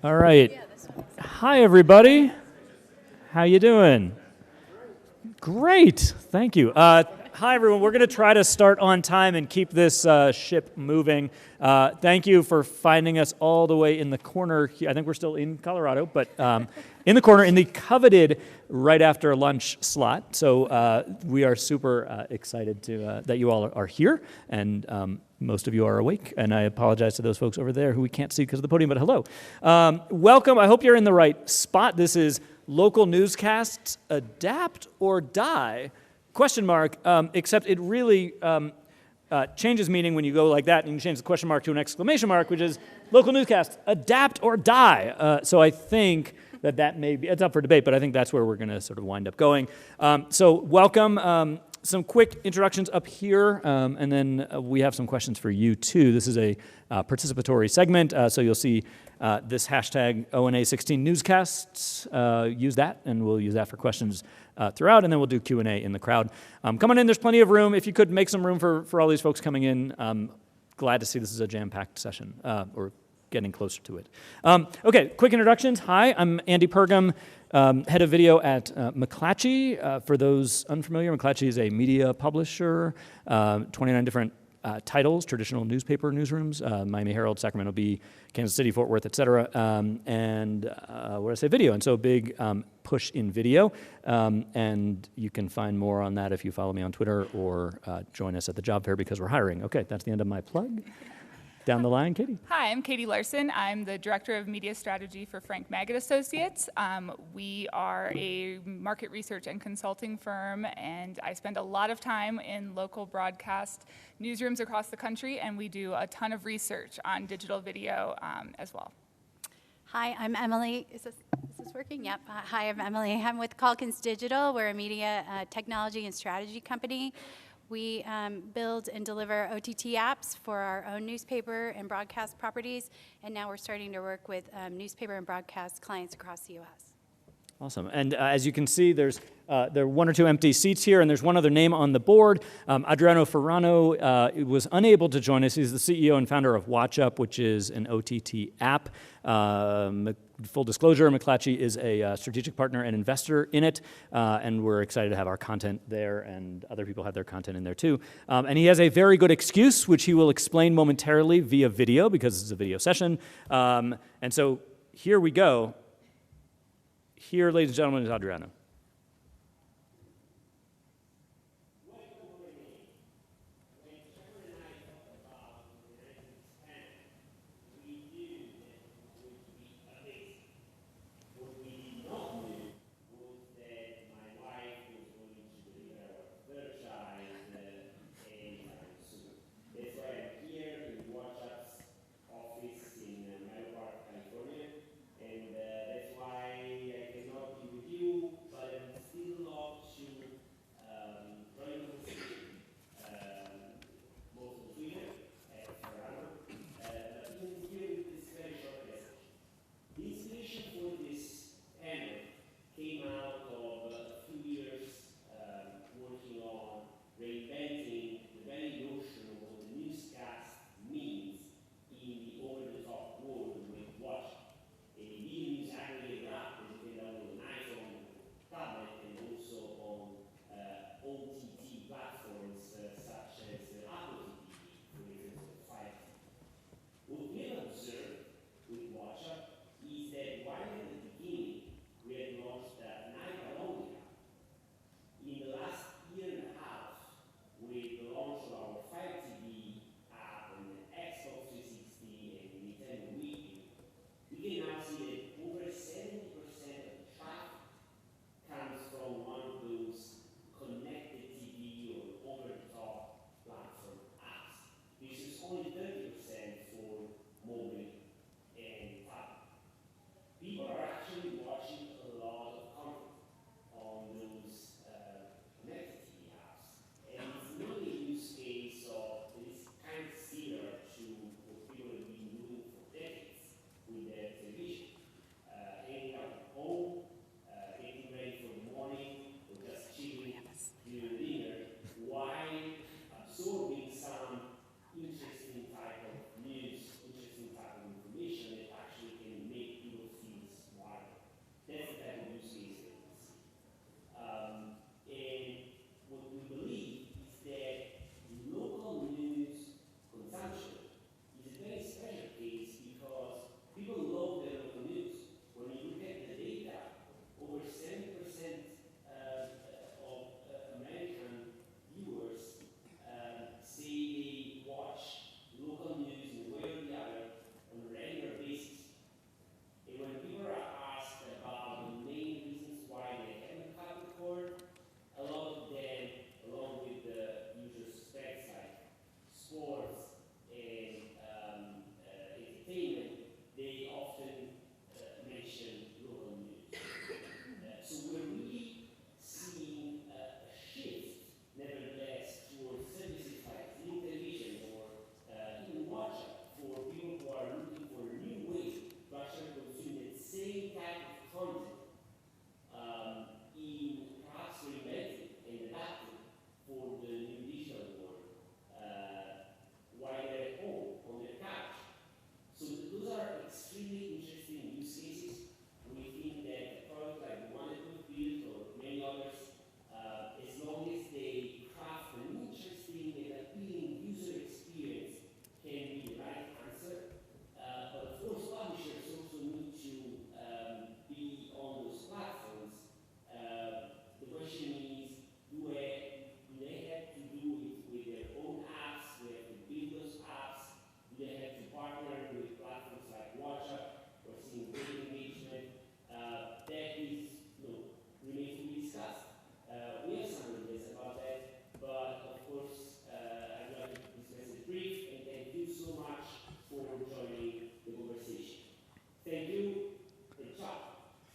All right. Hi, everybody. How you doing? Great. Thank you. Hi, everyone. We're going to try to start on time and keep this ship moving. Thank you for finding us all the way in the corner here. I think we're still in Colorado, but in the corner in the coveted right after lunch slot. So we are super excited that you all are here, and most of you are awake, and I apologize to those folks over there who we can't see because of the podium, but hello. Welcome. I hope you're in the right spot. This is Local Newscasts, Adapt or Die? Question mark, except it really changes meaning when you go like that and you change the question mark to an exclamation mark, which is Local Newscasts, Adapt or Die? So I think that may be, it's up for debate, but I think that's where we're going to sort of wind up going. So welcome. Some quick introductions up here, and then we have some questions for you too. This is a participatory segment, so you'll see this hashtag ONA16 Newscasts. Use that, and we'll use that for questions throughout, and then we'll do Q&A in the crowd. Come on in, there's plenty of room. If you could make some room for all these folks coming in, glad to see this is a jam-packed session, or getting closer to it. Okay, quick introductions. Hi, I'm Andy Pergam, head of video at McClatchy. For those unfamiliar, McClatchy is a media publisher, 29 different titles, traditional newspaper newsrooms, Miami Herald, Sacramento Bee, Kansas City, Fort Worth, et cetera, and what did I say, video, and so big push in video, and you can find more on that if you follow me on Twitter or join us at the job fair because we're hiring. Okay, that's the end of my plug. Down the line, Katie. Hi, I'm Katie Larson. I'm the Director of Media Strategy for Frank Maggot Associates. We are a market research and consulting firm, and I spend a lot of time in local broadcast newsrooms across the country, and we do a ton of research on digital video as well. Hi, I'm Emily. Is this working? Yep. Hi, I'm Emily. I'm with Calkins Digital. We're a media technology and strategy company. We build and deliver OTT apps for our own newspaper and broadcast properties, and now we're starting to work with newspaper and broadcast clients across the U.S. Awesome. And as you can see, there are one or two empty seats here, and there's one other name on the board. Adriano Ferrano was unable to join us. He's the CEO and founder of WatchUp, which is an OTT app. Full disclosure, McClatchy is a strategic partner and investor in it, and we're excited to have our content there, and other people have their content in there too. And he has a very good excuse, which he will explain momentarily via video, because it's a video session. And so here we go. Here, ladies and gentlemen, is Adriano.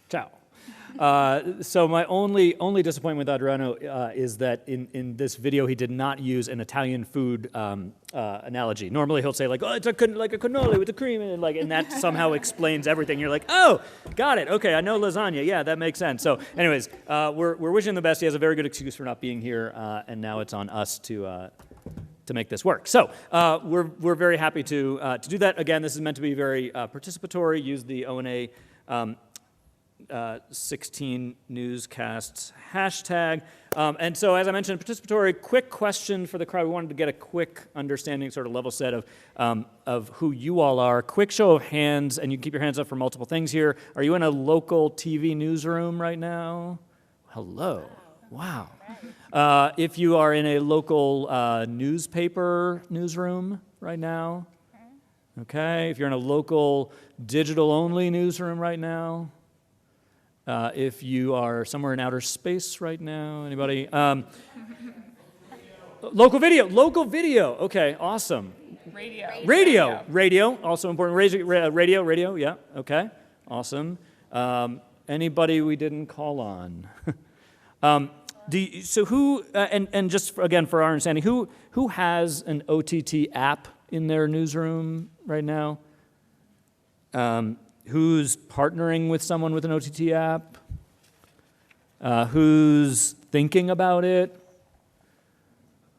Ciao. So my only disappointment with Adriano is that in this video he did not use an Italian food analogy. Normally he'll say like, oh, it's like a cannoli with the cream and that somehow explains everything. You're like, oh, got it. Okay, I know lasagna. Yeah, that makes sense. So, anyways, we're wishing him the best. He has a very good excuse for not being here, and now it's on us to make this work. So we're very happy to do that. Again, this is meant to be very participatory. Use the O&A 16 Newscasts hashtag. And so, as I mentioned, participatory, quick question for the crowd. We wanted to get a quick understanding, sort of level set of who you all are. Quick show of hands, and you can keep your hands up for multiple things here. Are you in a local TV newsroom right now? Hello. Wow. If you are in a local newspaper newsroom right now, okay. If you're in a local digital-only newsroom right now, if you are somewhere in outer space right now, anybody? Local video. Okay, awesome. Radio, also important. Radio, yeah. Okay, awesome. Anybody we didn't call on? So who, and just again for our understanding, who has an OTT app in their newsroom right now? Who's partnering with someone with an OTT app? Who's thinking about it?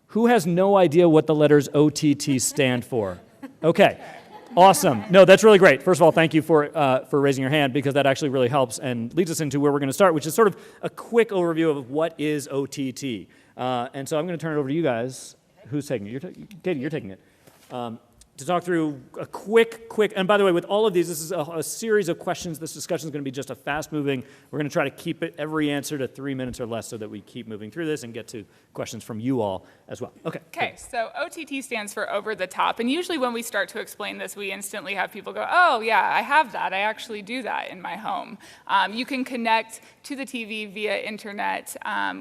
Who has no idea what the letters OTT stand for? Okay. Awesome. No, that's really great. First of all, thank you for raising your hand, because that actually really helps and leads us into where we're going to start, which is sort of a quick overview of what is OTT. And so I'm going to turn it over to you guys. Who's taking it? Katie, you're taking it. To talk through a quick, and by the way, with all of these, this is a series of questions. This discussion is going to be just a fast-moving. We're going to try to keep it every answer to 3 minutes or less so that we keep moving through this and get to questions from you all as well. Okay, so OTT stands for over the top, and usually when we start to explain this, we instantly have people go, oh, yeah, I have that. I actually do that in my home. You can connect to the TV via internet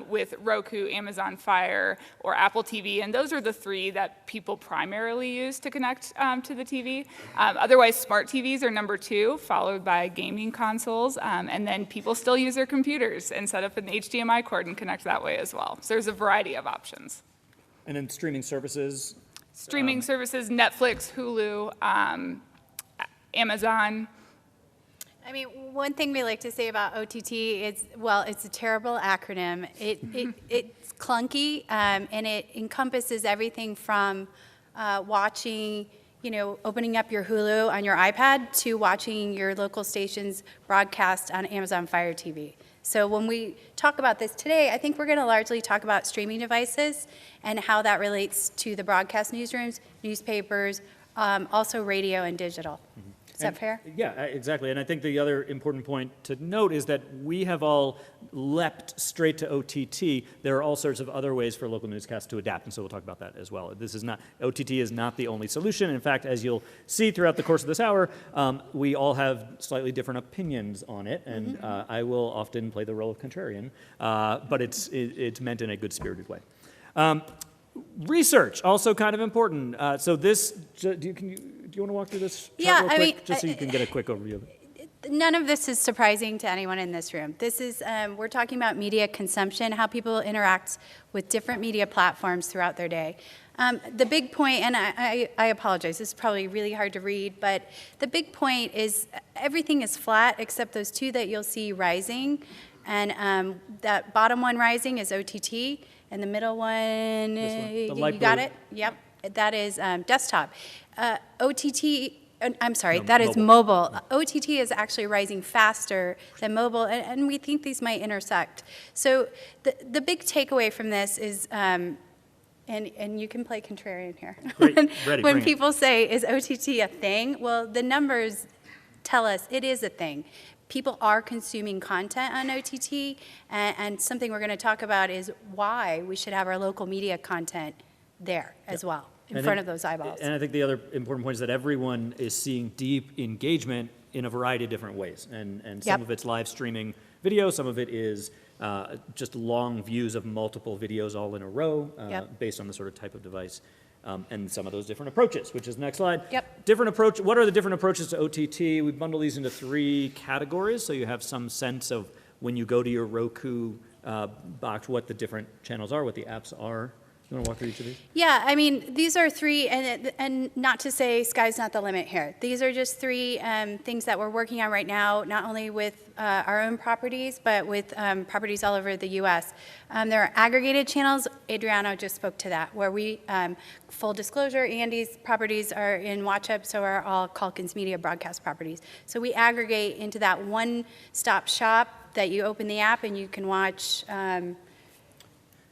with Roku, Amazon Fire, or Apple TV, and those are the three that people primarily use to connect to the TV. Otherwise, smart TVs are number 2, followed by gaming consoles, and then people still use their computers and set up an HDMI cord and connect that way as well. So there's a variety of options. And then streaming services? Streaming services, Netflix, Hulu, Amazon. I mean, one thing we like to say about OTT is, well, it's a terrible acronym. It's clunky, and it encompasses everything from watching, opening up your Hulu on your iPad to watching your local station's broadcast on Amazon Fire TV. So when we talk about this today, I think we're going to largely talk about streaming devices and how that relates to the broadcast newsrooms, newspapers, also radio and digital. Mm-hmm. Is that fair? Yeah, exactly. And I think the other important point to note is that we have all leapt straight to OTT. There are all sorts of other ways for local newscasts to adapt, and so we'll talk about that as well. OTT is not the only solution. In fact, as you'll see throughout the course of this hour, we all have slightly different opinions on it, and I will often play the role of contrarian, but it's meant in a good-spirited way. Research, also kind of important. So this, do you want to walk through this chart real quick? Just so you can get a quick overview of it. None of this is surprising to anyone in this room. This is, we're talking about media consumption, how people interact with different media platforms throughout their day. The big point, and I apologize, this is probably really hard to read, but the big point is everything is flat except those two that you'll see rising. And that bottom one rising is OTT, and the middle one, you got it? Yep, that is desktop. OTT, I'm sorry, that is mobile. OTT is actually rising faster than mobile, and we think these might intersect. So the big takeaway from this is, and you can play contrarian here. When people say, is OTT a thing? Well, the numbers tell us it is a thing. People are consuming content on OTT, and something we're going to talk about is why we should have our local media content there as well, in front of those eyeballs. And I think the other important point is that everyone is seeing deep engagement in a variety of different ways. And some of it's live streaming video, some of it is just long views of multiple videos all in a row, based on the sort of type of device and some of those different approaches, which is the next slide. Yep. Different approach. What are the different approaches to OTT? We bundle these into 3 categories, so you have some sense of when you go to your Roku box, what the different channels are, what the apps are. You want to walk through each of these? Yeah, I mean, these are 3, and not to say sky's not the limit here. These are just 3 things that we're working on right now, not only with our own properties, but with properties all over the U.S. There are aggregated channels. Adriano just spoke to that, where we, full disclosure, Andy's properties are in Watch Up, so are all Calkins Media broadcast properties. So we aggregate into that one-stop shop that you open the app and you can watch.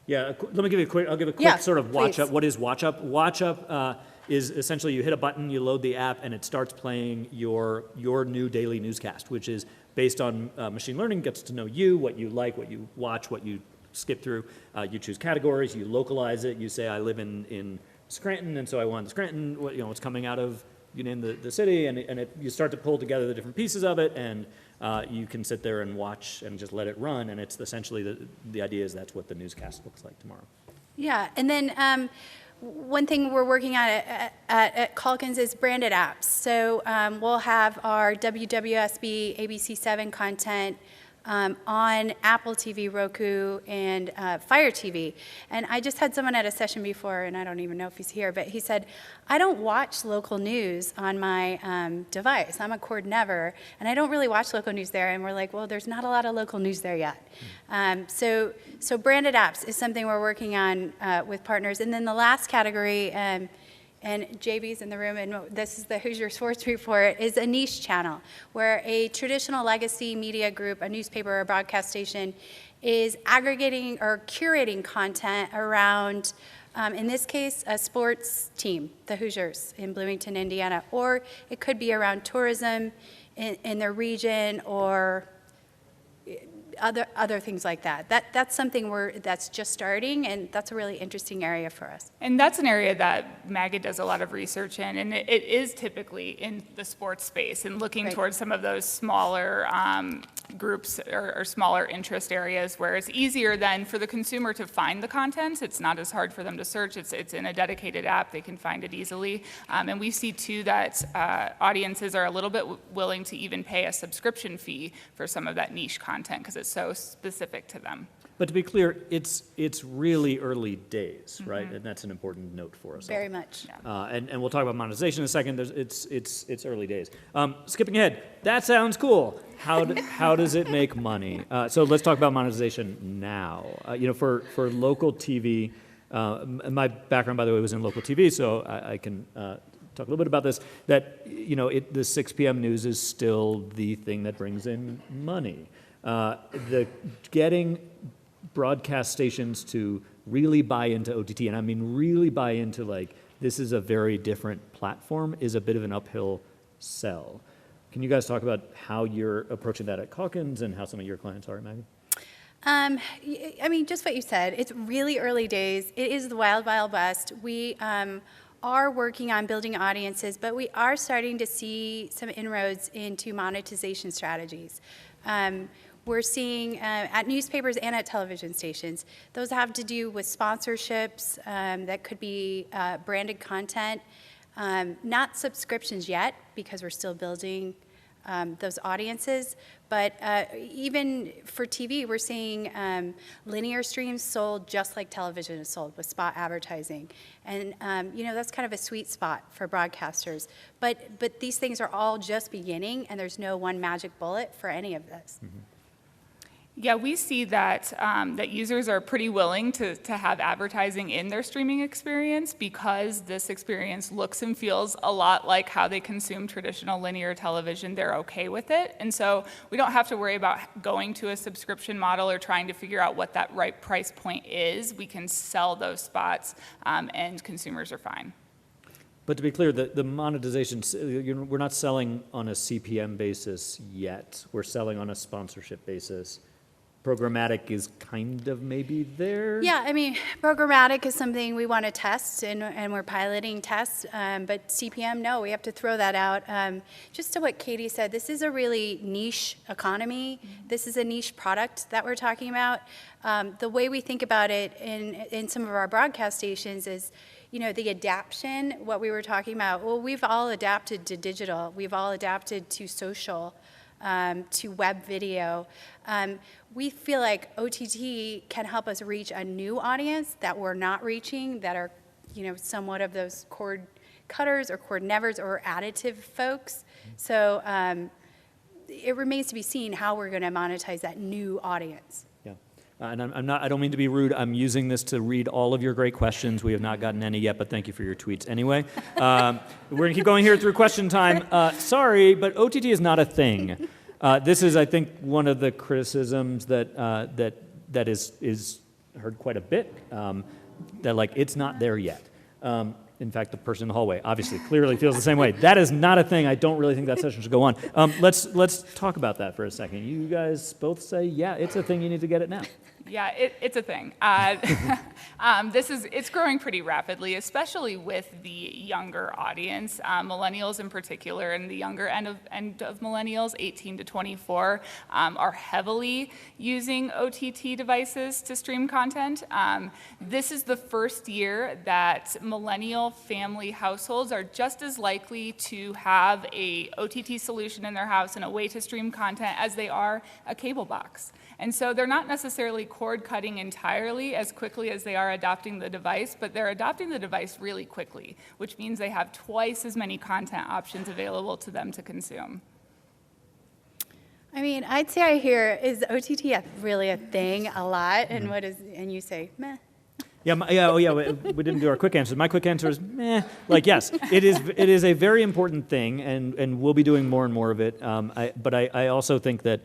Yeah, let me give you a quick, I'll give a quick Yeah, sort of watch please. up. What is watch up? Watch up is essentially you hit a button, you load the app, and it starts playing your new daily newscast, which is based on machine learning, gets to know you, what you like, what you watch, what you skip through. You choose categories, you localize it, you say, I live in Scranton, and so I want Scranton, what's coming out of, you name the city, and you start to pull together the different pieces of it, and you can sit there and watch and just let it run, and it's essentially the idea is that's what the newscast looks like tomorrow. Yeah, and then one thing we're working on at Calkins is branded apps. So we'll have our WWSB ABC7 content on Apple TV, Roku, and Fire TV. And I just had someone at a session before, and I don't even know if he's here, but he said, I don't watch local news on my device. I'm a cord never, and I don't really watch local news there. And we're like, well, there's not a lot of local news there yet. So branded apps is something we're working on with partners. And then the last category, and JB's in the room, and this is the Hoosier Sports Report, is a niche channel where a traditional legacy media group, a newspaper or broadcast station, is aggregating or curating content around, in this case, a sports team, the Hoosiers in Bloomington, Indiana, or it could be around tourism in their region or other things like that. That's something that's just starting, and that's a really interesting area for us. And that's an area that MAGA does a lot of research in, and it is typically in the sports space and looking Right. towards some of those smaller groups or smaller interest areas where it's easier then for the consumer to find the content. It's not as hard for them to search. It's in a dedicated app. They can find it easily. And we see, too, that audiences are a little bit willing to even pay a subscription fee for some of that niche content because it's so specific to them. But to be clear, it's really early days, right? And that's an important note for us. Very much. Yeah. And we'll talk about monetization in a second. It's early days. Skipping ahead, that sounds cool. How does it make money? So let's talk about monetization now. For local TV, my background, by the way, was in local TV, so I can talk a little bit about this. That the 6 p.m. news is still the thing that brings in money. Getting broadcast stations to really buy into OTT, and I mean really buy into this is a very different platform, is a bit of an uphill sell. Can you guys talk about how you're approaching that at Calkins and how some of your clients are, Maggie? I mean, just what you said. It's really early days. It is the wild, wild west. We are working on building audiences, but we are starting to see some inroads into monetization strategies. We're seeing at newspapers and at television stations, those have to do with sponsorships that could be branded content, not subscriptions yet because we're still building those audiences, but even for TV, we're seeing linear streams sold just like television is sold with spot advertising. And that's kind of a sweet spot for broadcasters. But these things are all just beginning, and there's no one magic bullet for any of this. Mm-hmm. Yeah, we see that that users are pretty willing to have advertising in their streaming experience because this experience looks and feels a lot like how they consume traditional linear television. They're okay with it. And so we don't have to worry about going to a subscription model or trying to figure out what that right price point is. We can sell those spots and consumers are fine. But to be clear, the monetization, we're not selling on a CPM basis yet. We're selling on a sponsorship basis. Programmatic is kind of maybe there? Yeah, I mean, programmatic is something we want to test, and we're piloting tests, but CPM, no, we have to throw that out. Just to what Katie said, this is a really niche economy. This is a niche product that we're talking about. The way we think about it in some of our broadcast stations is, the adaption, what we were talking about, well, we've all adapted to digital. We've all adapted to social, to web video. We feel like OTT can help us reach a new audience that we're not reaching, that are, somewhat of those cord cutters or cord nevers or additive folks. So it remains to be seen how we're going to monetize that new audience. And I don't mean to be rude. I'm using this to read all of your great questions. We have not gotten any yet, but thank you for your tweets anyway. We're going to keep going here through question time. Sorry, but OTT is not a thing. This is, I think, one of the criticisms that is heard quite a bit. That it's not there yet. In fact, the person in the hallway obviously clearly feels the same way. That is not a thing. I don't really think that session should go on. Let's talk about that for a second. You guys both say, yeah, it's a thing. You need to get it now. Yeah, it's a thing. It's growing pretty rapidly, especially with the younger audience, millennials in particular, and the younger end of millennials, 18 to 24, are heavily using OTT devices to stream content. This is the first year that millennial family households are just as likely to have a OTT solution in their house and a way to stream content as they are a cable box. And so they're not necessarily cord cutting entirely as quickly as they are adopting the device, but they're adopting the device really quickly, which means they have twice as many content options available to them to consume. I mean, I'd say I hear, is OTT really a thing a lot? And and you say, meh. Yeah, we didn't do our quick answer. My quick answer is, meh. Yes, it is a very important thing, and we'll be doing more and more of it. But I also think that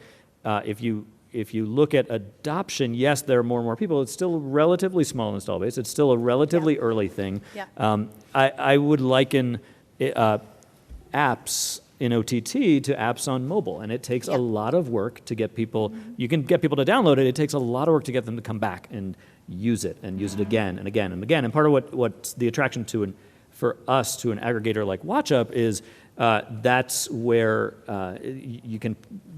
if you look at adoption, yes, there are more and more people. It's still a relatively small install base. It's still a relatively early thing. Yeah. I would liken apps in OTT to apps on mobile, and it takes a lot of work to get people. You can get people to download it. It takes a lot of work to get them to come back and use it again and again and again. And part of what's the attraction for us to an aggregator like WatchUp is that's where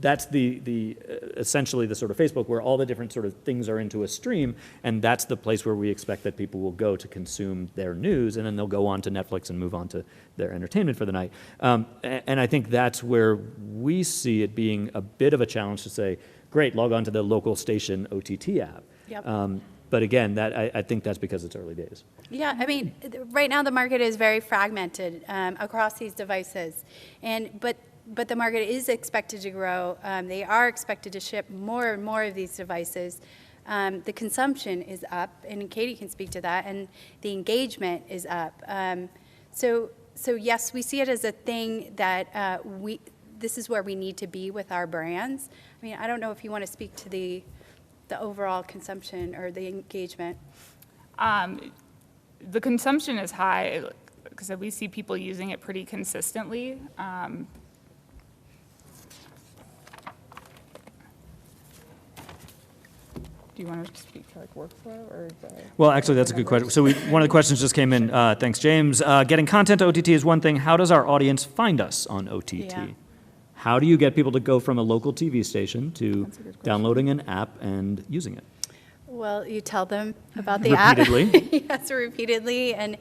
that's the essentially the sort of Facebook where all the different sort of things are into a stream, and that's the place where we expect that people will go to consume their news, and then they'll go on to Netflix and move on to their entertainment for the night. And I think that's where we see it being a bit of a challenge to say, great, log on to the local station OTT app. Yep. But again, I think that's because it's early days. Yeah, I mean, right now the market is very fragmented across these devices, but the market is expected to grow. They are expected to ship more and more of these devices. The consumption is up, and Katie can speak to that, and the engagement is up. So yes, we see it as a thing that this is where we need to be with our brands. I mean, I don't know if you want to speak to the overall consumption or the engagement. The consumption is high because we see people using it pretty consistently. Do you want to speak to workflow or? Well, actually, that's a good question. So one of the questions just came in. Thanks, James. Getting content to OTT is one thing. How does our audience find us on OTT? Yeah. How do you get people to go from a local TV station to downloading an app and using it? Well, you tell them about the app. Repeatedly? Yes, repeatedly. And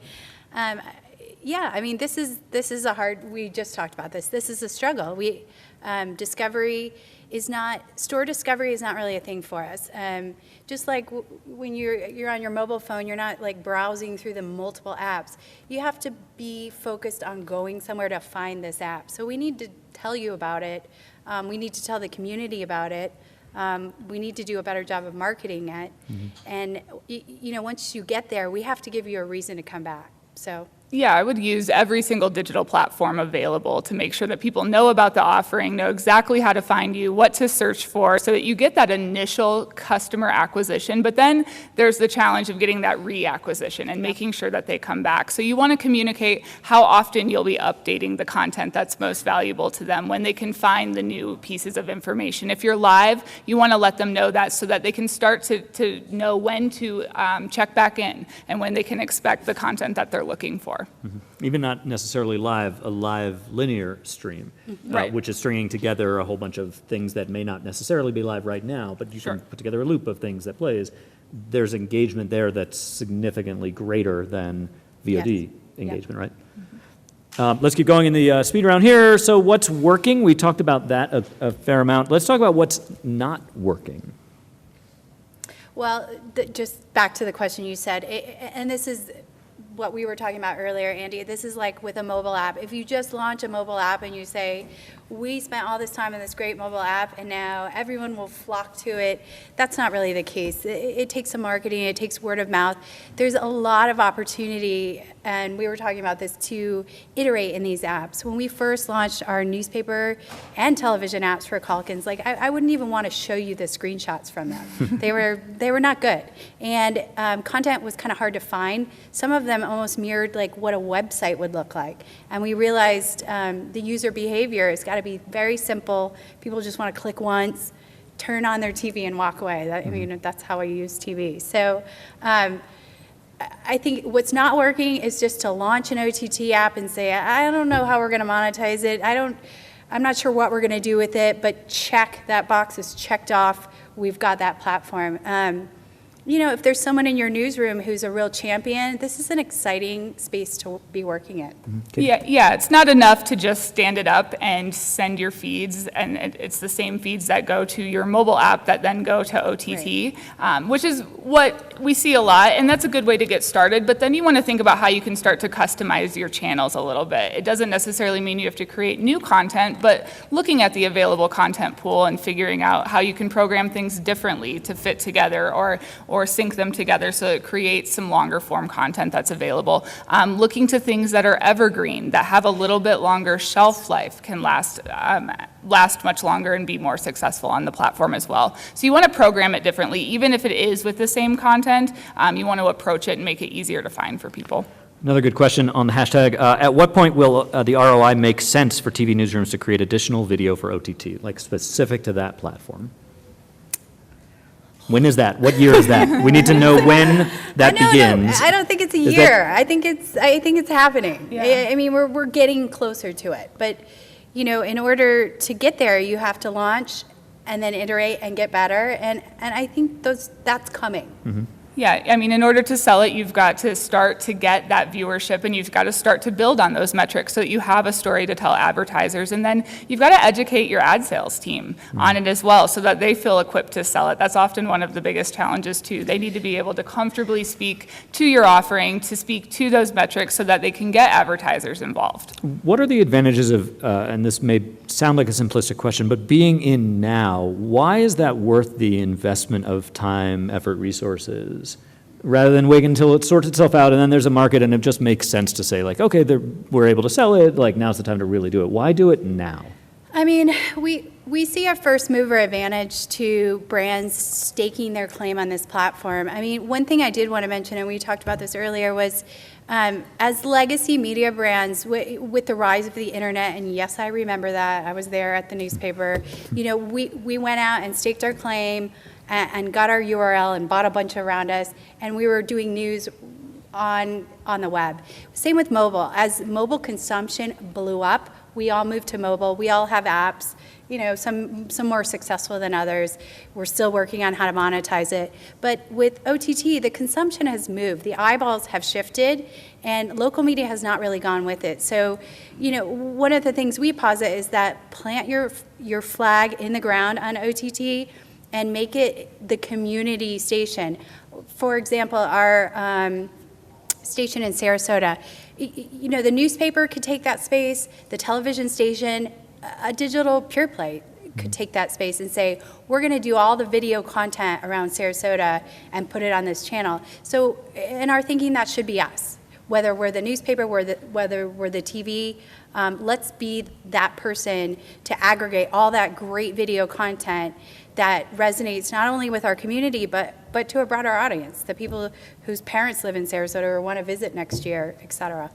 yeah, I mean, this is a hard, we just talked about this. This is a struggle. Store discovery is not really a thing for us. Just like when you're on your mobile phone, you're not like browsing through the multiple apps. You have to be focused on going somewhere to find this app. So we need to tell you about it. We need to tell the community about it. We need to do a better job of marketing it. Mm-hmm. And once you get there, we have to give you a reason to come back. So. Yeah, I would use every single digital platform available to make sure that people know about the offering, know exactly how to find you, what to search for, so that you get that initial customer acquisition. But then there's the challenge of getting that reacquisition and making sure that they come back. So you want to communicate how often you'll be updating the content that's most valuable to them, when they can find the new pieces of information. If you're live, you want to let them know that so that they can start to know when to check back in and when they can expect the content that they're looking for. Mm-hmm. Even not necessarily live, a live linear stream, right. Which is stringing together a whole bunch of things that may not necessarily be live right now, but you can put together a loop of things that plays. There's engagement there that's significantly greater than VOD Yes. engagement, right? Let's keep going in the speed round here. So what's working? We talked about that a fair amount. Let's talk about what's not working. Well, just back to the question you said, and this is what we were talking about earlier, Andy. This is like with a mobile app. If you just launch a mobile app and you say, we spent all this time on this great mobile app and now everyone will flock to it, that's not really the case. It takes some marketing, it takes word of mouth. There's a lot of opportunity, and we were talking about this, to iterate in these apps. When we first launched our newspaper and television apps for Calkins, like I wouldn't even want to show you the screenshots from them. They were not good. And content was kind of hard to find. Some of them almost mirrored like what a website would look like. And we realized the user behavior has got to be very simple. People just want to click once, turn on their TV and walk away. I mean, that's how I use TV. So I think what's not working is just to launch an OTT app and say, I don't know how we're going to monetize it. I'm not sure what we're going to do with it, but check, that box is checked off. We've got that platform. You know, if there's someone in your newsroom who's a real champion, this is an exciting space to be working in. Yeah, it's not enough to just stand it up and send your feeds, and it's the same feeds that go to your mobile app that then go to OTT, right. Which is what we see a lot, and that's a good way to get started, but then you want to think about how you can start to customize your channels a little bit. It doesn't necessarily mean you have to create new content, but looking at the available content pool and figuring out how you can program things differently to fit together or sync them together so it creates some longer form content that's available. Looking to things that are evergreen, that have a little bit longer shelf life, can last much longer and be more successful on the platform as well. So you want to program it differently. Even if it is with the same content, you want to approach it and make it easier to find for people. Another good question on the hashtag. At what point will the ROI make sense for TV newsrooms to create additional video for OTT, like specific to that platform? When is that? What year is that? We need to know when that begins. No, I don't think it's a year. I think it's happening. Yeah. I mean, we're getting closer to it. But, you know, in order to get there, you have to launch and then iterate and get better. And I think that's coming. Mm-hmm. Yeah, I mean, in order to sell it, you've got to start to get that viewership, and you've got to start to build on those metrics so that you have a story to tell advertisers. And then you've got to educate your ad sales team on it as well so that they feel equipped to sell it. That's often one of the biggest challenges, too. They need to be able to comfortably speak to your offering, to speak to those metrics so that they can get advertisers involved. What are the advantages of, and this may sound like a simplistic question, but being in now, why is that worth the investment of time, effort, resources? Rather than wait until it sorts itself out and then there's a market and it just makes sense to say, like, okay, we're able to sell it, like now's the time to really do it. Why do it now? I mean, we see a first mover advantage to brands staking their claim on this platform. I mean, one thing I did want to mention, and we talked about this earlier, was as legacy media brands, with the rise of the internet, and yes, I remember that, I was there at the newspaper, you know, we went out and staked our claim and got our URL and bought a bunch around us, and we were doing news on the web. Same with mobile. As mobile consumption blew up, we all moved to mobile. We all have apps, you know, some more successful than others. We're still working on how to monetize it. But with OTT, the consumption has moved. The eyeballs have shifted, and local media has not really gone with it. So, you know, one of the things we posit is that plant your flag in the ground on OTT and make it the community station. For example, our station in Sarasota, you know, the newspaper could take that space, the television station, a digital pure play could take that space and say, we're going to do all the video content around Sarasota and put it on this channel. So in our thinking, that should be us. Whether we're the newspaper, whether we're the TV, let's be that person to aggregate all that great video content that resonates not only with our community, but to a broader audience, the people whose parents live in Sarasota or want to visit next year, et cetera.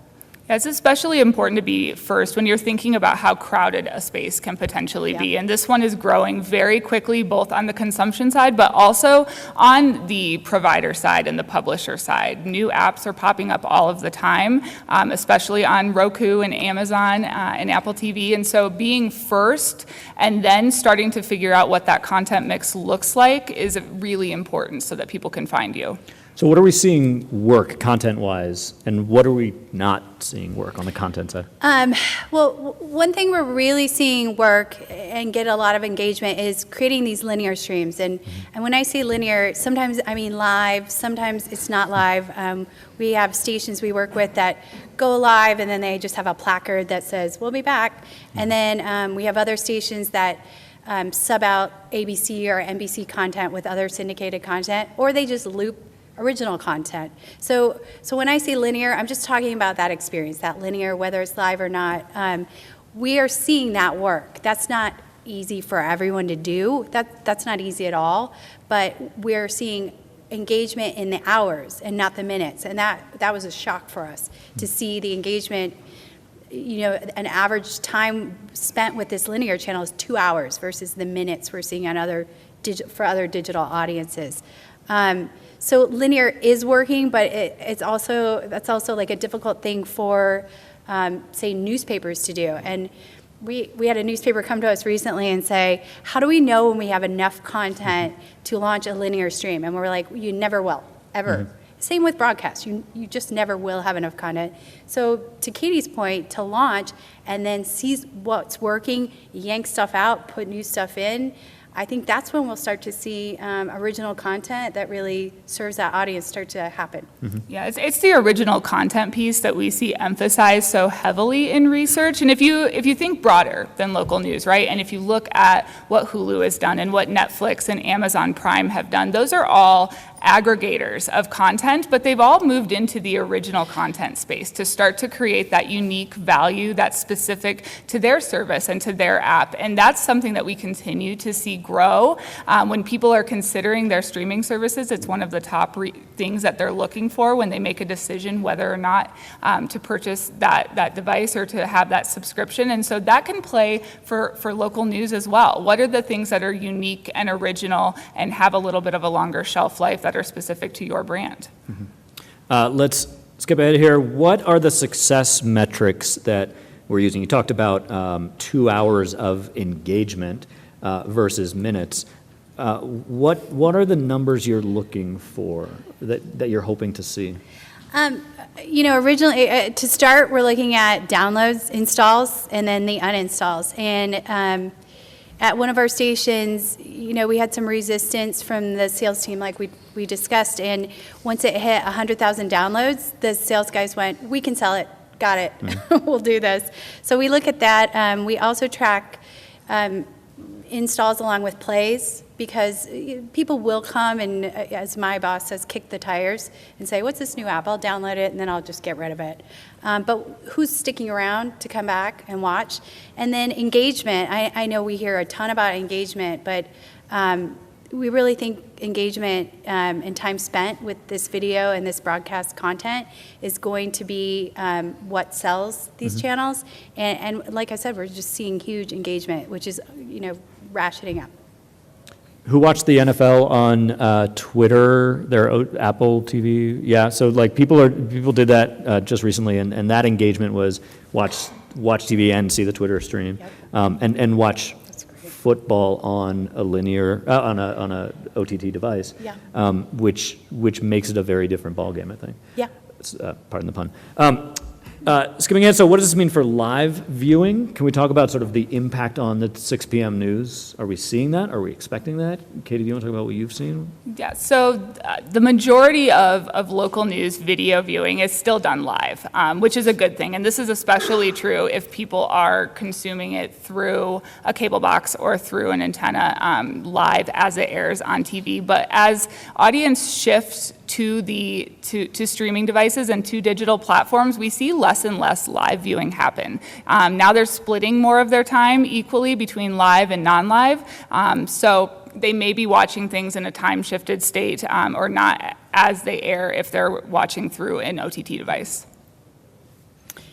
Yeah, it's especially important to be first when you're thinking about how crowded a space can potentially be. And this one is growing very quickly, both on the consumption side, but also on the provider side and the publisher side. New apps are popping up all of the time, especially on Roku and Amazon and Apple TV. And so being first and then starting to figure out what that content mix looks like is really important so that people can find you. So what are we seeing work content-wise, and what are we not seeing work on the content side? Well, one thing we're really seeing work and get a lot of engagement is creating these linear streams. And when I say linear, sometimes I mean live, sometimes it's not live. We have stations we work with that go live and then they just have a placard that says, we'll be back. And then we have other stations that sub out ABC or NBC content with other syndicated content, or they just loop original content. So when I say linear, I'm just talking about that experience, that linear, whether it's live or not. We are seeing that work. That's not easy for everyone to do. That's not easy at all, but we're seeing engagement in the hours and not the minutes, and that was a shock for us to see the engagement. You know, an average time spent with this linear channel is 2 hours versus the minutes we're seeing on other digital audiences. So linear is working, but that's also like a difficult thing for, say, newspapers to do. And we had a newspaper come to us recently and say, how do we know when we have enough content to launch a linear stream? And we're like, you never will, ever. Mm-hmm. Same with broadcast. You just never will have enough content. So to Katie's point, to launch and then see what's working, yank stuff out, put new stuff in, I think that's when we'll start to see original content that really serves that audience start to happen. Mm-hmm. Yeah, it's the original content piece that we see emphasized so heavily in research. And if you think broader than local news, right, and if you look at what Hulu has done and what Netflix and Amazon Prime have done, those are all aggregators of content, but they've all moved into the original content space to start to create that unique value that's specific to their service and to their app. And that's something that we continue to see grow. When people are considering their streaming services, it's one of the top things that they're looking for when they make a decision whether or not to purchase that device or to have that subscription. And so that can play for local news as well. What are the things that are unique and original and have a little bit of a longer shelf life that are specific to your brand? Mm-hmm. Let's skip ahead here. What are the success metrics that we're using? You talked about 2 hours of engagement versus minutes. What are the numbers you're looking for that you're hoping to see? You know, originally, to start, we're looking at downloads, installs, and then the uninstalls. And at one of our stations, you know, we had some resistance from the sales team, like we discussed. And once it hit 100,000 downloads, the sales guys went, "We can sell it. Got it. Mm-hmm. We'll do this." So we look at that. We also track installs along with plays, because people will come and, as my boss says, kick the tires and say, "What's this new app? I'll download it and then I'll just get rid of it." But who's sticking around to come back and watch? And then engagement. I know we hear a ton about engagement, but we really think engagement and time spent with this video and this broadcast content is going to be what sells these mm-hmm. channels. And like I said, we're just seeing huge engagement, which is, you know, rationing up. Who watched the NFL on Twitter, their Apple TV? Yeah, so like people did that just recently, and that engagement was watch TV and see the Twitter stream, yep. And watch football on a linear on a OTT device, yeah. Which makes it a very different ballgame, I think. Yeah. Pardon the pun. Skipping ahead, so what does this mean for live viewing? Can we talk about sort of the impact on the 6 p.m. news? Are we seeing that? Are we expecting that? Katie, do you want to talk about what you've seen? Yeah, so the majority of local news video viewing is still done live, which is a good thing. And this is especially true if people are consuming it through a cable box or through an antenna live as it airs on TV. But as audience shifts to streaming devices and to digital platforms, we see less and less live viewing happen. Now they're splitting more of their time equally between live and non-live. So they may be watching things in a time-shifted state or not as they air if they're watching through an OTT device.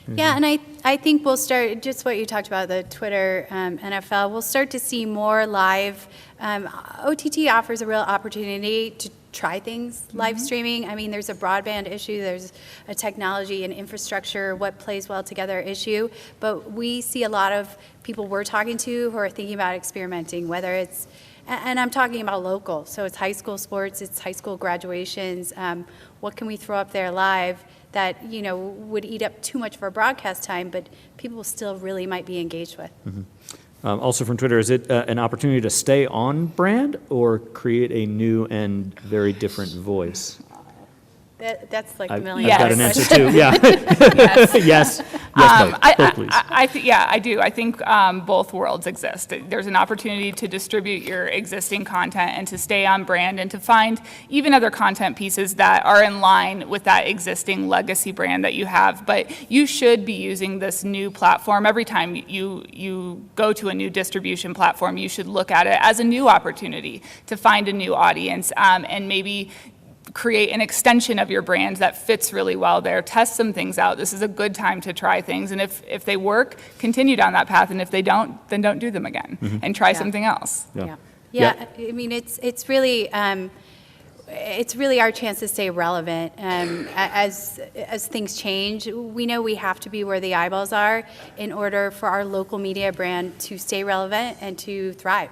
Mm-hmm. Yeah, and I think we'll start, just what you talked about, the Twitter, NFL, we'll start to see more live. OTT offers a real opportunity to try things, live mm-hmm. streaming. I mean, there's a broadband issue, there's a technology and infrastructure, what plays well together issue, but we see a lot of people we're talking to who are thinking about experimenting, whether it's And I'm talking about local, so it's high school sports, it's high school graduations. What can we throw up there live that, would eat up too much of our broadcast time, but people still really might be engaged with? Also from Twitter, is it an opportunity to stay on brand or create a new and very different voice? That's like a I've million. Yes. got an answer too, yeah. Yes. Yes, both, please. I do. I think both worlds exist. There's an opportunity to distribute your existing content and to stay on brand and to find even other content pieces that are in line with that existing legacy brand that you have. But you should be using this new platform. Every time you go to a new distribution platform, you should look at it as a new opportunity to find a new audience and maybe create an extension of your brand that fits really well there. Test some things out. This is a good time to try things. And if they work, continue down that path. And if they don't, then don't do them again and try something else. Yeah. I mean, it's really our chance to stay relevant. As things change, we know we have to be where the eyeballs are in order for our local media brand to stay relevant and to thrive.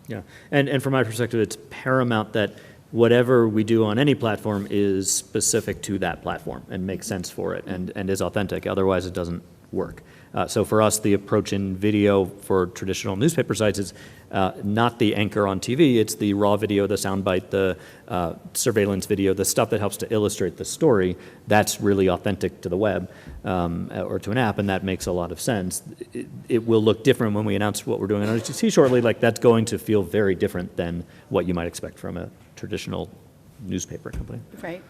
Yeah, and from my perspective, it's paramount that whatever we do on any platform is specific to that platform and makes sense for it and is authentic. Otherwise, it doesn't work. So for us, the approach in video for traditional newspaper sites is not the anchor on TV, it's the raw video, the soundbite, the surveillance video, the stuff that helps to illustrate the story. That's really authentic to the web or to an app, and that makes a lot of sense. It will look different when we announce what we're doing on OTT shortly. Like, that's going to feel very different than what you might expect from a traditional newspaper company. Right.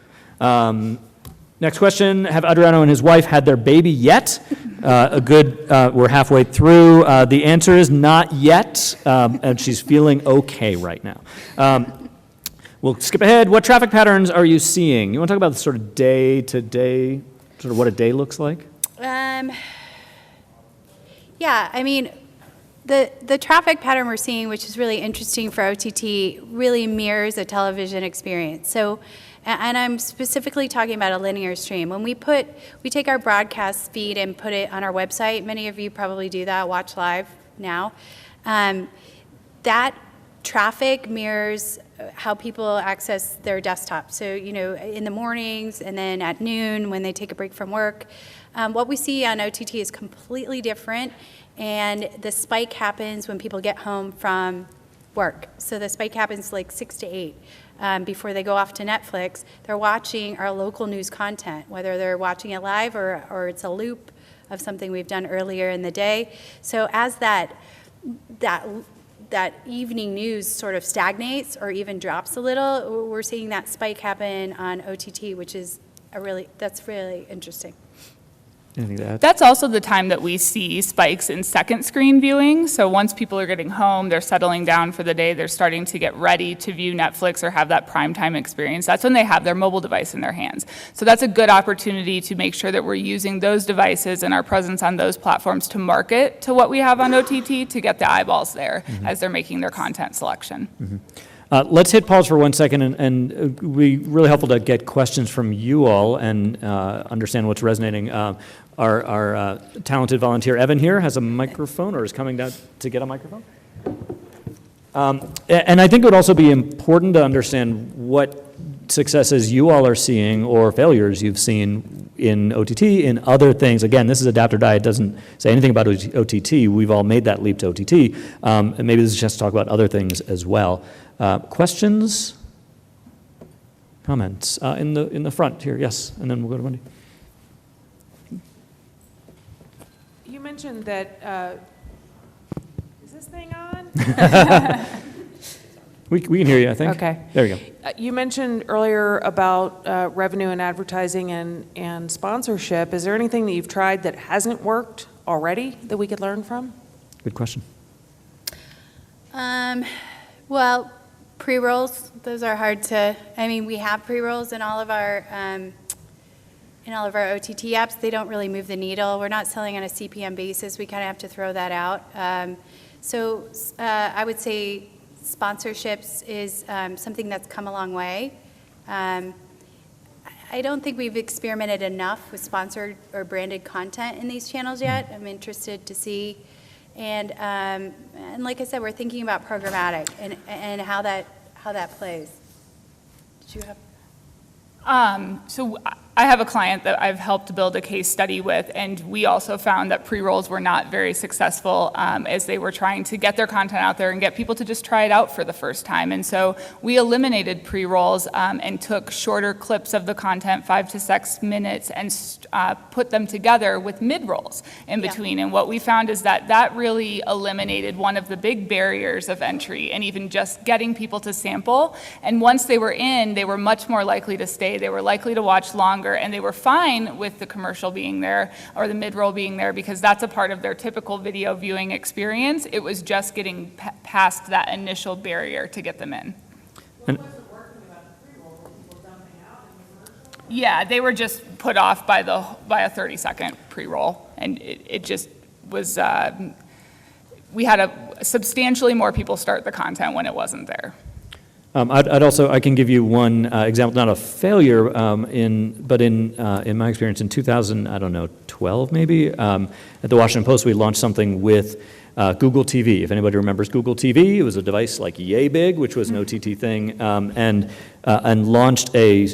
Next question, have Adriano and his wife had their baby yet? We're halfway through. The answer is not yet, and she's feeling okay right now. We'll skip ahead. What traffic patterns are you seeing? You want to talk about the sort of day-to-day, sort of what a day looks like? Yeah, I mean, the traffic pattern we're seeing, which is really interesting for OTT, really mirrors a television experience. So, and I'm specifically talking about a linear stream. When we take our broadcast feed and put it on our website, many of you probably do that, watch live now. That traffic mirrors how people access their desktop. So, in the mornings and then at noon when they take a break from work. What we see on OTT is completely different, and the spike happens when people get home from work. So the spike happens like 6 to 8 before they go off to Netflix. They're watching our local news content, whether they're watching it live or it's a loop of something we've done earlier in the day. So as that evening news sort of stagnates or even drops a little, we're seeing that spike happen on OTT, which is that's really interesting. Anything to add? That's also the time that we see spikes in second screen viewing. So once people are getting home, they're settling down for the day, they're starting to get ready to view Netflix or have that primetime experience. That's when they have their mobile device in their hands. So that's a good opportunity to make sure that we're using those devices and our presence on those platforms to market to what we have on OTT to get the eyeballs there as they're making their content selection. Let's hit pause for 1 second, and it would be really helpful to get questions from you all and understand what's resonating. Our talented volunteer, Evan, here has a microphone, or is coming down to get a microphone. And I think it would also be important to understand what successes you all are seeing or failures you've seen in OTT, in other things. Again, this is Adapt or Die. It doesn't say anything about OTT. We've all made that leap to OTT. And maybe this is just to talk about other things as well. Questions? Comments? In the front here, yes, and then we'll go to Wendy. You mentioned that, is this thing on? We can hear you, I think. Okay. There we go. You mentioned earlier about revenue and advertising and sponsorship. Is there anything that you've tried that hasn't worked already that we could learn from? Good question. Well, pre-rolls, those are hard to, we have pre-rolls in all of our OTT apps. They don't really move the needle. We're not selling on a CPM basis. We kind of have to throw that out. So I would say sponsorships is something that's come a long way. I don't think we've experimented enough with sponsored or branded content in these channels yet. I'm interested to see. And like I said, we're thinking about programmatic and how that plays. Did you have? So I have a client that I've helped build a case study with, and we also found that pre-rolls were not very successful as they were trying to get their content out there and get people to just try it out for the first time. And so we eliminated pre-rolls and took shorter clips of the content, 5 to 6 minutes, and put them together with mid-rolls in between. And what we found is that that really eliminated one of the big barriers of entry and even just getting people to sample. And once they were in, they were much more likely to stay. They were likely to watch longer, and they were fine with the commercial being there or the mid-roll being there because that's a part of their typical video viewing experience. It was just getting past that initial barrier to get them in. Yeah, they were just put off by a 30-second pre-roll, and it just was. We had substantially more people start the content when it wasn't there. I can give you one example, not a failure, but in my experience in 2012 maybe, at the Washington Post we launched something with Google TV. If anybody remembers Google TV, it was a device like yay big, which was an OTT thing, and launched a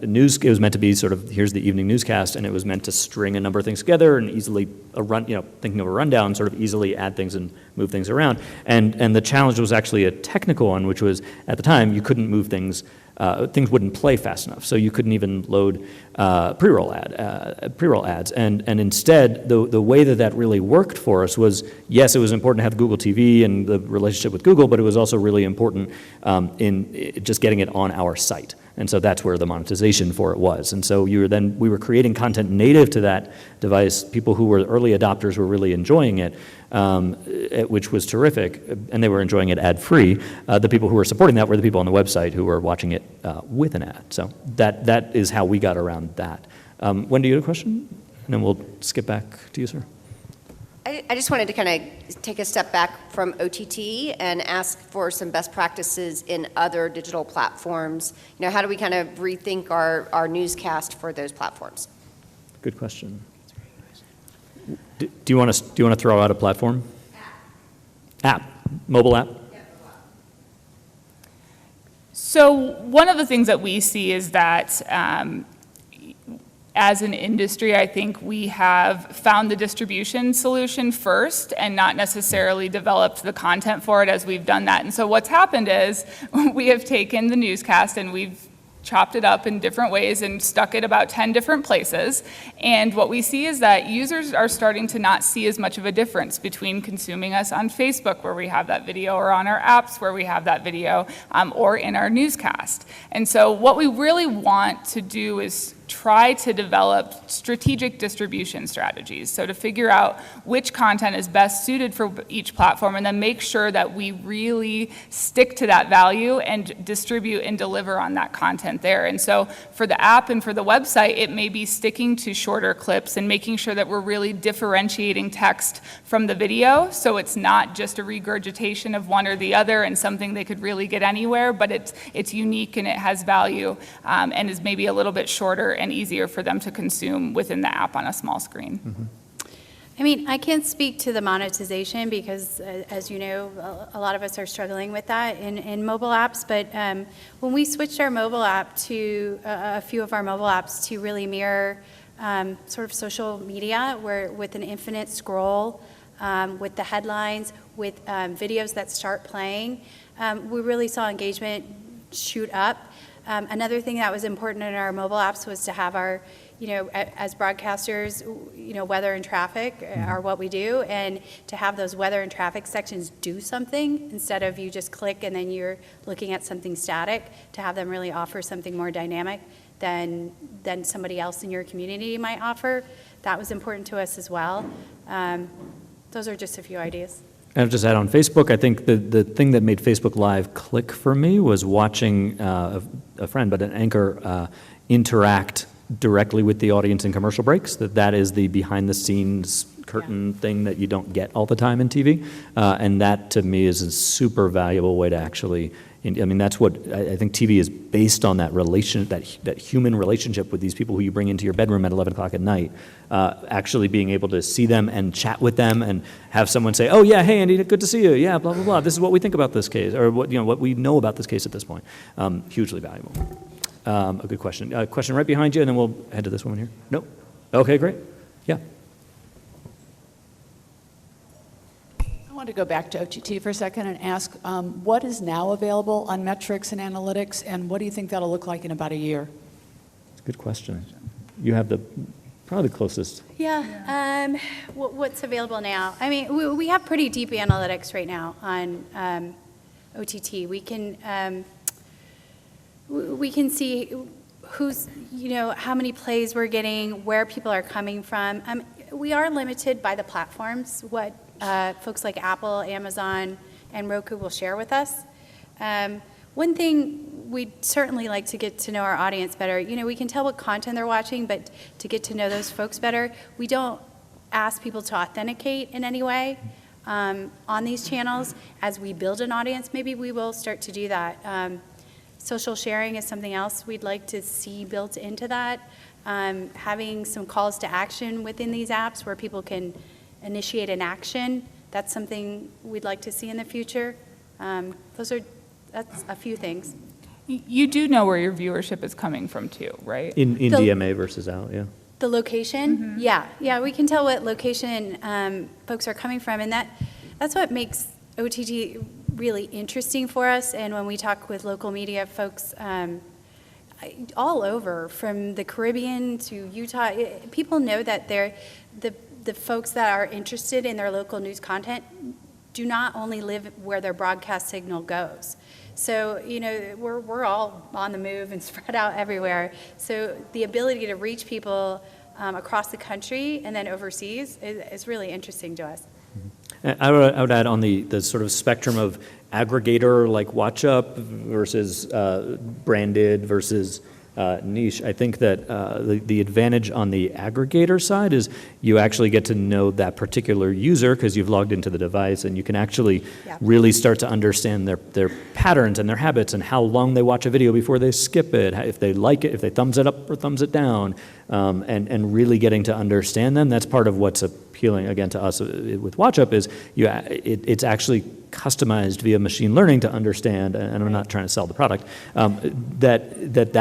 news. It was meant to be sort of, here's the evening newscast, and it was meant to string a number of things together and easily thinking of a rundown, sort of easily add things and move things around. And the challenge was actually a technical one, which was at the time you couldn't move things. Things wouldn't play fast enough, so you couldn't even load pre-roll ads. And instead, the way that really worked for us was, yes, it was important to have Google TV and the relationship with Google, but it was also really important in just getting it on our site. And so that's where the monetization for it was. And so we were creating content native to that device. People who were early adopters were really enjoying it, which was terrific, and they were enjoying it ad-free. The people who were supporting that were the people on the website who were watching it with an ad. So that is how we got around that. Wendy, you had a question? And then we'll skip back to you, sir. I just wanted to kind of take a step back from OTT and ask for some best practices in other digital platforms. How do we kind of rethink our newscast for those platforms? Good question. Do you want to throw out a platform? App. Mobile app? So one of the things that we see is that as an industry, I think we have found the distribution solution first and not necessarily developed the content for it as we've done that. And so what's happened is we have taken the newscast and we've chopped it up in different ways and stuck it about 10 different places. And what we see is that users are starting to not see as much of a difference between consuming us on Facebook, where we have that video, or on our apps where we have that video, or in our newscast. And so what we really want to do is try to develop strategic distribution strategies. So to figure out which content is best suited for each platform, and then make sure that we really stick to that value and distribute and deliver on that content there. And so for the app and for the website, it may be sticking to shorter clips and making sure that we're really differentiating text from the video, so it's not just a regurgitation of one or the other and something they could really get anywhere, but it's unique and it has value, and is maybe a little bit shorter and easier for them to consume within the app on a small screen. Mm-hmm. I mean, I can't speak to the monetization because, as you know, a lot of us are struggling with that in mobile apps. But when we switched our mobile app to a few of our mobile apps to really mirror sort of social media, where with an infinite scroll, with the headlines, with videos that start playing, we really saw engagement shoot up. Another thing that was important in our mobile apps was to have our, as broadcasters, weather and traffic are what we do, and to have those weather and traffic sections do something instead of you just click and then you're looking at something static, to have them really offer something more dynamic than somebody else in your community might offer. That was important to us as well. Those are just a few ideas. I'll just add on Facebook, I think the thing that made Facebook Live click for me was watching a friend, but an anchor, interact directly with the audience in commercial breaks. That is the behind-the-scenes curtain thing that you don't get all the time in TV. And that, to me, is a super valuable way to actually, I mean, that's what I think TV is based on, that that human relationship with these people who you bring into your bedroom at 11 o'clock at night. Actually being able to see them and chat with them and have someone say, oh, yeah, hey, Andy, good to see you. Yeah, blah, blah, blah. This is what we think about this case, or what we know about this case at this point. Hugely valuable. A good question. Question right behind you, and then we'll head to this woman here. Nope. Okay, great. Yeah. I want to go back to OTT for a second and ask, what is now available on metrics and analytics, and what do you think that'll look like in about a year? Good question. You have probably the closest. Yeah. What's available now? I mean, we have pretty deep analytics right now on OTT. We can see who's, how many plays we're getting, where people are coming from. We are limited by the platforms, what folks like Apple, Amazon, and Roku will share with us. One thing we'd certainly like to get to know our audience better. We can tell what content they're watching, but to get to know those folks better, we don't ask people to authenticate in any way on these channels. As we build an audience, maybe we will start to do that. Social sharing is something else we'd like to see built into that. Having some calls to action within these apps where people can initiate an action, that's something we'd like to see in the future. That's a few things. You do know where your viewership is coming from too, right? In DMA versus out, yeah. The location? Yeah, we can tell what location folks are coming from, and that's what makes OTT really interesting for us. And when we talk with local media folks all over, from the Caribbean to Utah, people know that the folks that are interested in their local news content do not only live where their broadcast signal goes. So, we're all on the move and spread out everywhere. So the ability to reach people across the country and then overseas is really interesting to us. I would add on the sort of spectrum of aggregator like WatchUp versus branded versus niche. I think that the advantage on the aggregator side is you actually get to know that particular user because you've logged into the device, and you can actually really start to understand their patterns and their habits and how long they watch a video before they skip it, if they like it, if they thumbs it up or thumbs it down, and really getting to understand them. That's part of what's appealing, again, to us with WatchUp is it's actually customized via machine learning to understand, and I'm not trying to sell the product,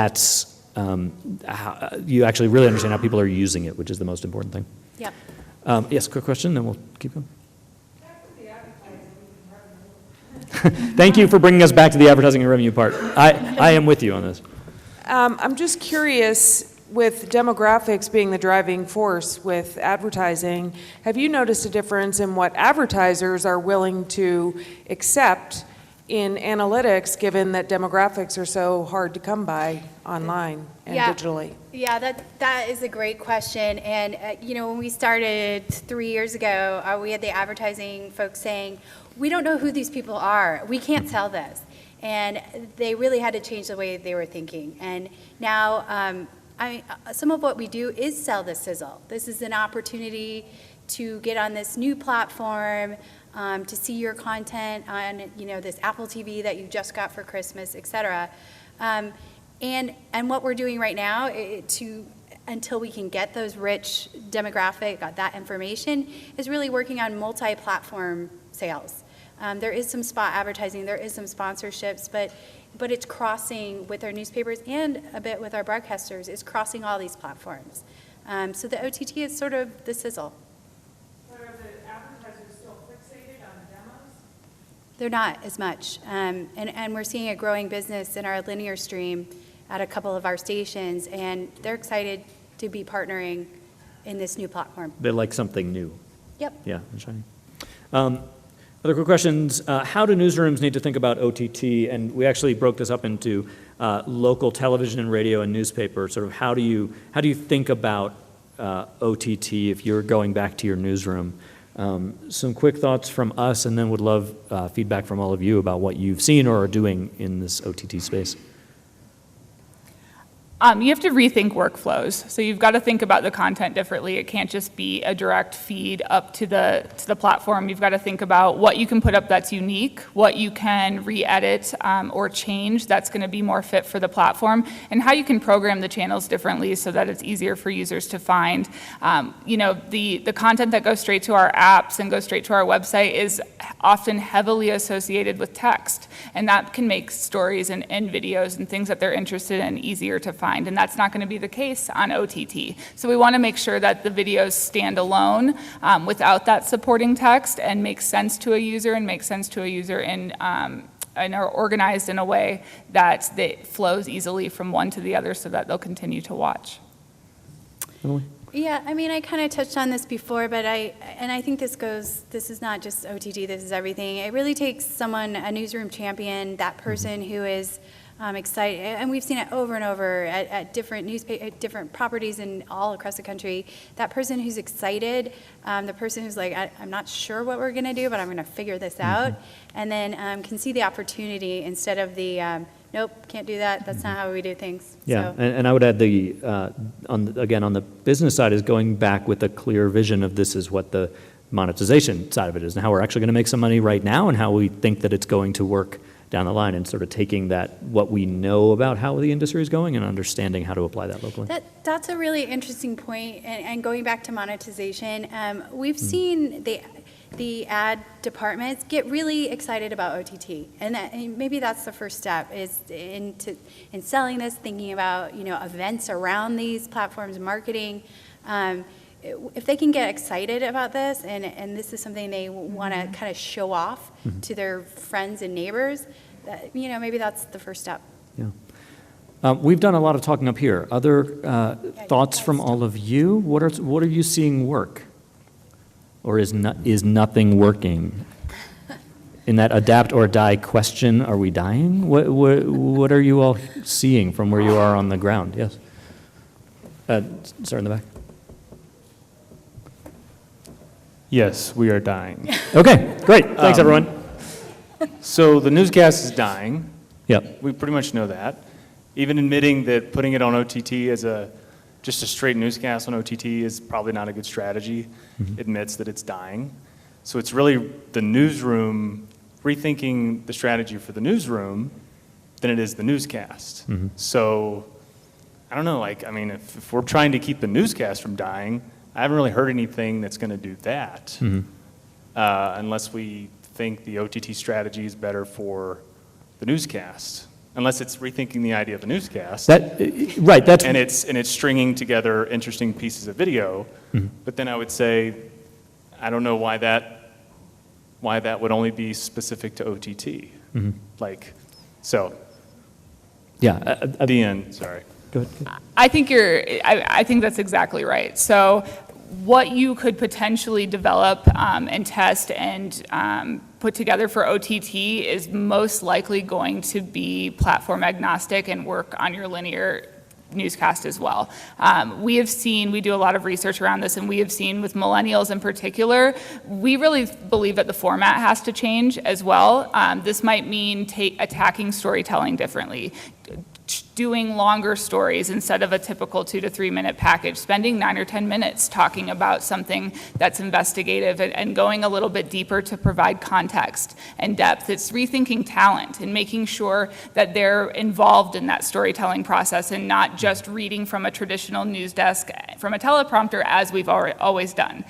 that's how you actually really understand how people are using it, which is the most important thing. Yep. Yes, quick question, then we'll keep going. Thank you for bringing us back to the advertising and revenue part. I am with you on this. I'm just curious, with demographics being the driving force with advertising, have you noticed a difference in what advertisers are willing to accept in analytics, given that demographics are so hard to come by online and digitally? Yeah, that is a great question. And, when we started 3 years ago, we had the advertising folks saying, we don't know who these people are. We can't sell this. And they really had to change the way they were thinking. And now some of what we do is sell the sizzle. This is an opportunity to get on this new platform, to see your content on, this Apple TV that you just got for Christmas, et cetera. And what we're doing right now until we can get those rich demographic, that information, is really working on multi-platform sales. There is some spot advertising, there is some sponsorships, but it's crossing with our newspapers and a bit with our broadcasters. It's crossing all these platforms. So the OTT is sort of the sizzle. But are the advertisers still fixated on demos? They're not as much. And we're seeing a growing business in our linear stream at a couple of our stations, and they're excited to be partnering in this new platform. They like something new. Yep. Yeah, and shiny. Other quick questions. How do newsrooms need to think about OTT? And we actually broke this up into local television and radio and newspaper. Sort of how do you think about OTT if you're going back to your newsroom? Some quick thoughts from us, and then would love feedback from all of you about what you've seen or are doing in this OTT space. You have to rethink workflows. So you've got to think about the content differently. It can't just be a direct feed up to the platform. You've got to think about what you can put up that's unique, what you can re-edit or change that's going to be more fit for the platform, and how you can program the channels differently so that it's easier for users to find. The content that goes straight to our apps and goes straight to our website is often heavily associated with text, and that can make stories and videos and things that they're interested in easier to find. And that's not going to be the case on OTT. So we want to make sure that the videos stand alone without that supporting text and make sense to a user and are organized in a way that flows easily from one to the other so that they'll continue to watch. Yeah, I mean, I kind of touched on this before, but I think this is not just OTT, this is everything. It really takes someone, a newsroom champion, that person who is excited, and we've seen it over and over at different different properties and all across the country. That person who's excited, the person who's like, I'm not sure what we're going to do, but I'm going to figure this out, and then can see the opportunity instead of the nope, can't do that. That's not how we do things. Yeah, So. and I would add on the business side is going back with a clear vision of this is what the monetization side of it is and how we're actually going to make some money right now and how we think that it's going to work down the line, and sort of taking what we know about how the industry is going and understanding how to apply that locally. That's a really interesting point, and going back to monetization, we've seen the ad departments get really excited about OTT, and maybe that's the first step is in selling this, thinking about events around these platforms, marketing. If they can get excited about this, and this is something they want to kind of show off to their friends and neighbors, maybe that's the first step. Yeah. We've done a lot of talking up here. Other thoughts from all of you? What are you seeing work? Or is nothing working? In that adapt or die question, are we dying? What are you all seeing from where you are on the ground? Yes. Start in the back. Yes, we are dying. Okay, great. Thanks, everyone. So the newscast is dying. Yep. We pretty much know that. Even admitting that putting it on OTT as just a straight newscast on OTT is probably not a good strategy, admits that it's dying. So it's really the newsroom, rethinking the strategy for the newsroom than it is the newscast. So I don't know, if we're trying to keep the newscast from dying, I haven't really heard anything that's going to do that, unless we think the OTT strategy is better for the newscast. Unless it's rethinking the idea of the newscast. Right. That's and it's stringing together interesting pieces of video. But then I would say, I don't know why that would only be specific to OTT. Yeah. At the end. Sorry. Go ahead. I think that's exactly right. So what you could potentially develop and test and put together for OTT is most likely going to be platform agnostic and work on your linear newscast as well. We do a lot of research around this, and we have seen with millennials in particular, we really believe that the format has to change as well. This might mean attacking storytelling differently, doing longer stories instead of a typical 2 to 3 minute package, spending 9 or 10 minutes talking about something that's investigative and going a little bit deeper to provide context and depth. It's rethinking talent and making sure that they're involved in that storytelling process and not just reading from a traditional news desk from a teleprompter as we've always done.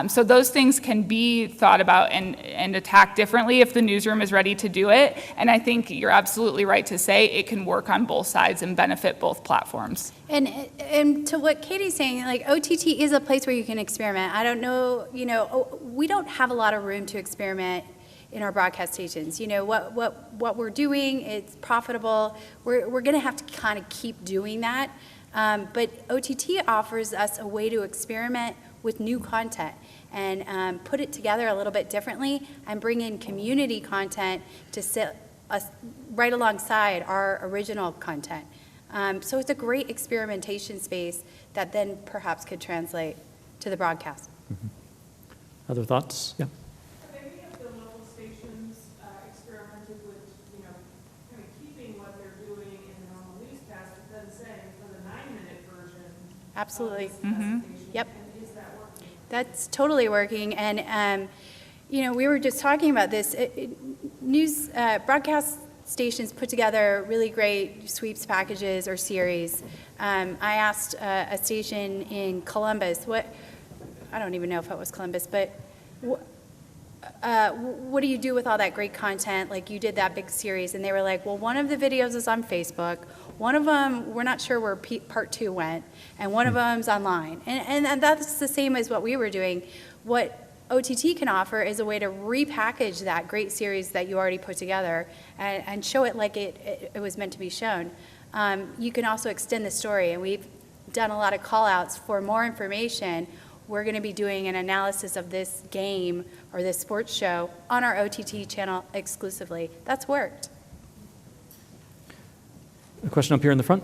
So those things can be thought about and attacked differently if the newsroom is ready to do it. And I think you're absolutely right to say it can work on both sides and benefit both platforms. And to what Katie's saying, OTT is a place where you can experiment. I don't know, we don't have a lot of room to experiment in our broadcast stations. What we're doing, it's profitable. We're going to have to kind of keep doing that. But OTT offers us a way to experiment with new content and put it together a little bit differently and bring in community content to sit right alongside our original content. So it's a great experimentation space that then perhaps could translate to the broadcast. Other thoughts? Yeah. Maybe if the local stations experimented with, kind of keeping what they're doing in the normal newscast, but then saying for the Absolutely. Yep. That's totally working. And, we were just talking about this. Broadcast stations put together really great sweeps packages or series. I asked a station in Columbus, I don't even know if it was Columbus, but what do you do with all that great content? Like, you did that big series, and they were like, well, one of the videos is on Facebook, one of them, we're not sure where part 2 went, and one of them's online. And that's the same as what we were doing. What OTT can offer is a way to repackage that great series that you already put together and show it like it was meant to be shown. You can also extend the story, and we've done a lot of call-outs for more information. We're going to be doing an analysis of this game or this sports show on our OTT channel exclusively. That's worked. A question up here in the front,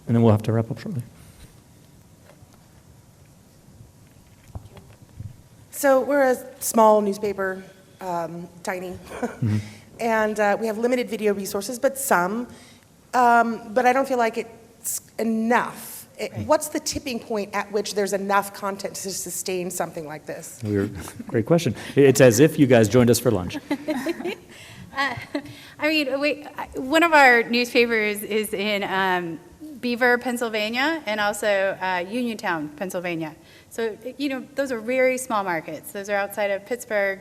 and then we'll have to wrap up shortly. So we're a small newspaper, tiny, and we have limited video resources, but some. But I don't feel like it's enough. What's the tipping point at which there's enough content to sustain something like this? Great question. It's as if you guys joined us for lunch. One of our newspapers is in Beaver, Pennsylvania, and also Uniontown, Pennsylvania. So, those are very small markets. Those are outside of Pittsburgh.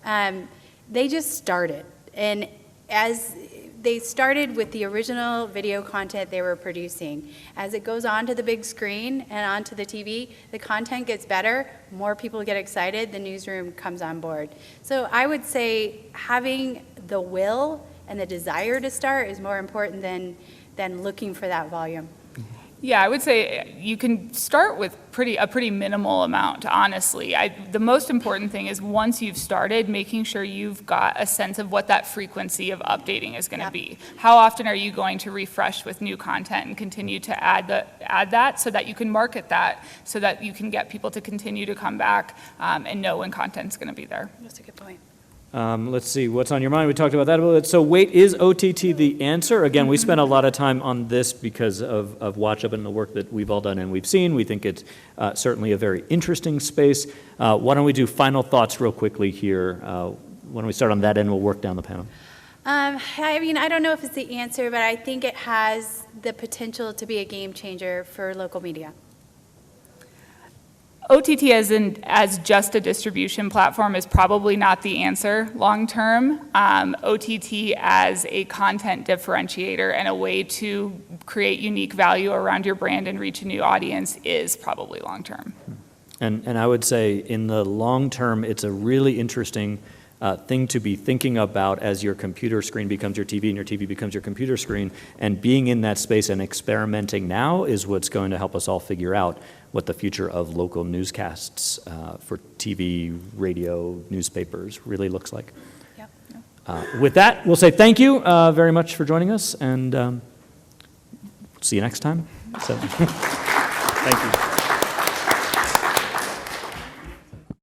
They just started. And as they started with the original video content they were producing. As it goes onto the big screen and onto the TV, the content gets better, more people get excited, the newsroom comes on board. So I would say having the will and the desire to start is more important than looking for that volume. Yeah, I would say you can start with a pretty minimal amount, honestly. The most important thing is once you've started, making sure you've got a sense of what that frequency of updating is going to be. How often are you going to refresh with new content and continue to add that so that you can market that, so that you can get people to continue to come back and know when content's going to be there. That's a good point. Let's see, what's on your mind? We talked about that a little bit. So wait, is OTT the answer? Again, we spent a lot of time on this because of Watch Up and the work that we've all done and we've seen. We think it's certainly a very interesting space. Why don't we do final thoughts real quickly here? Why don't we start on that end, we'll work down the panel. I don't know if it's the answer, but I think it has the potential to be a game changer for local media. OTT as just a distribution platform is probably not the answer long term. OTT as a content differentiator and a way to create unique value around your brand and reach a new audience is probably long term. And I would say in the long term, it's a really interesting thing to be thinking about as your computer screen becomes your TV and your TV becomes your computer screen. And being in that space and experimenting now is what's going to help us all figure out what the future of local newscasts for TV, radio, newspapers really looks like. Yep. With that, we'll say thank you very much for joining us, and see you next time. So, thank you.